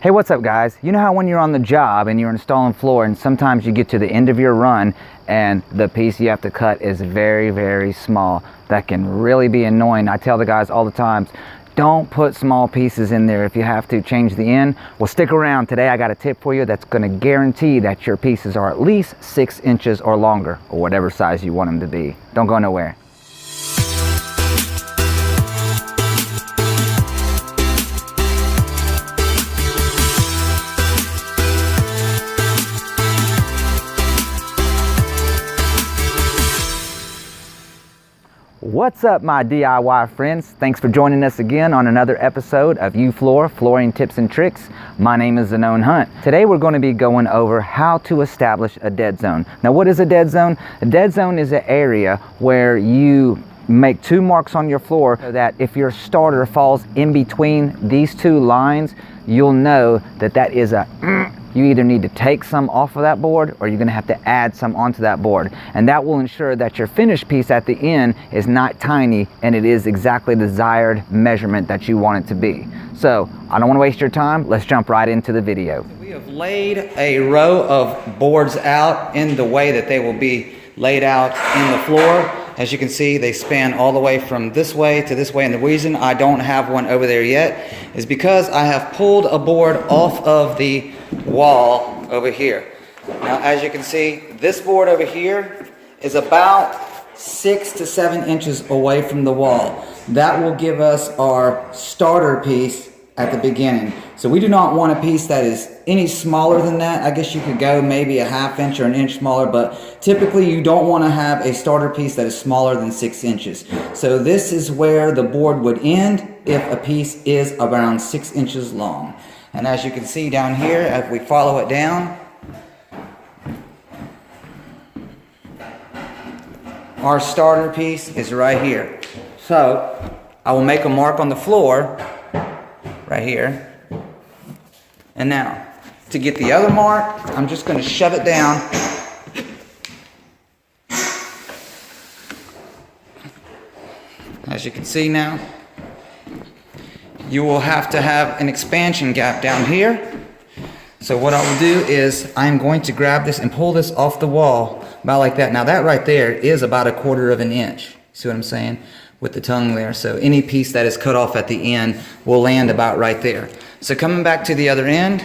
Hey, what's up guys? You know how when you're on the job and you're installing floor and sometimes you get to the end of your run and the piece you have to cut is very, very small? That can really be annoying. I tell the guys all the time, don't put small pieces in there if you have to change the end. Well, stick around. Today I got a tip for you that's going to guarantee that your pieces are at least 6 inches or longer, or whatever size you want them to be. Don't go nowhere. What's up my DIY friends? Thanks for joining us again on another episode of YOUFLOR Flooring Tips and Tricks. My name is Zanone Hunt. Today we're going to be going over how to establish a dead zone. Now what is a dead zone? A dead zone is an area where you make 2 marks on your floor so that if your starter falls in between these 2 lines, you'll know that that is a you either need to take some off of that board or you're going to have to add some onto that board, and that will ensure that your finished piece at the end is not tiny and it is exactly the desired measurement that you want it to be. So I don't want to waste your time. Let's jump right into the video. We have laid a row of boards out in the way that they will be laid out in the floor. As you can see, they span all the way from this way to this way, and the reason I don't have one over there yet is because I have pulled a board off of the wall over here. Now as you can see, this board over here is about 6 to 7 inches away from the wall. That will give us our starter piece at the beginning. So we do not want a piece that is any smaller than that. I guess you could go maybe a 1/2 inch or 1 inch smaller, but typically you don't want to have a starter piece that is smaller than 6 inches. So this is where the board would end if a piece is around 6 inches long. And as you can see down here, if we follow it down, our starter piece is right here. So I will make a mark on the floor right here. And now, to get the other mark, I'm just going to shove it down. As you can see now, you will have to have an expansion gap down here. So what I will do is I'm going to grab this and pull this off the wall about like that. Now that right there is about 1/4 of an inch. See what I'm saying? With the tongue there. So any piece that is cut off at the end will land about right there. So coming back to the other end,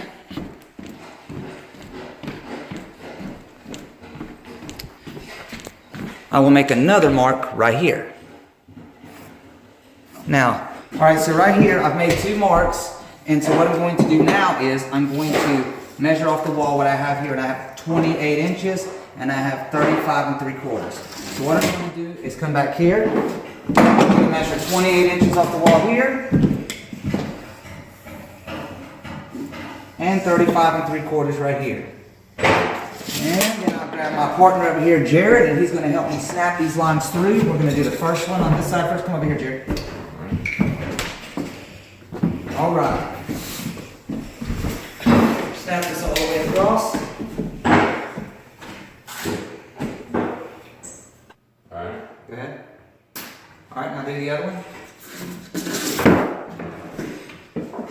I will make another mark right here. Now, alright, so right here I've made 2 marks, and so what I'm going to do now is I'm going to measure off the wall what I have here, and I have 28 inches and I have 35 3/4. So what I'm going to do is come back here. I'm going to measure 28 inches off the wall here and 35 3/4 right here. And then I'll grab my partner over here, Jared, and he's going to help me snap these lines through. We're going to do the first one on this side first. Come over here, Jared. All right. Snap this all the way across. All right. Go ahead. All right, now do the other one.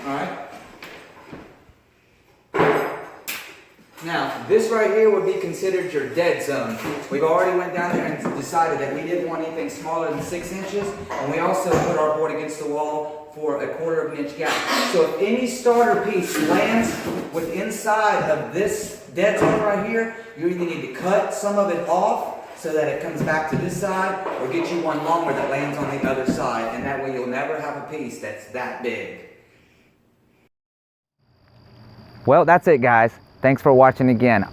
All right. Now, this right here would be considered your dead zone. We've already went down there and decided that we didn't want anything smaller than 6 inches, and we also put our board against the wall for 1/4 of an inch gap. So if any starter piece lands with inside of this dead zone right here, you either need to cut some of it off so that it comes back to this side, or get you one longer that lands on the other side, and that way you'll never have a piece that's that big. Well, that's it guys. Thanks for watching again.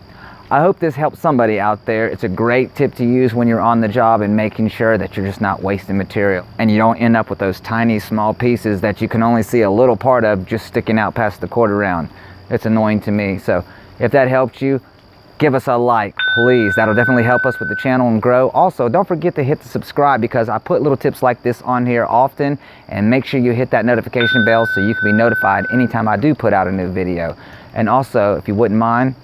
I hope this helps somebody out there. It's a great tip to use when you're on the job and making sure that you're just not wasting material and you don't end up with those tiny small pieces that you can only see a little part of just sticking out past the 1/4 round. It's annoying to me. So if that helped you, give us a like, please. That'll definitely help us with the channel and grow. Also, don't forget to hit the subscribe, because I put little tips like this on here often, and make sure you hit that notification bell so you can be notified anytime I do put out a new video. And also, if you wouldn't mind,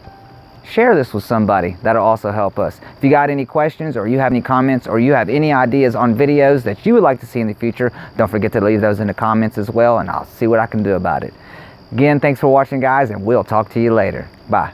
share this with somebody. That'll also help us. If you got any questions, or you have any comments, or you have any ideas on videos that you would like to see in the future, don't forget to leave those in the comments as well, and I'll see what I can do about it. Again, thanks for watching, guys, and we'll talk to you later. Bye.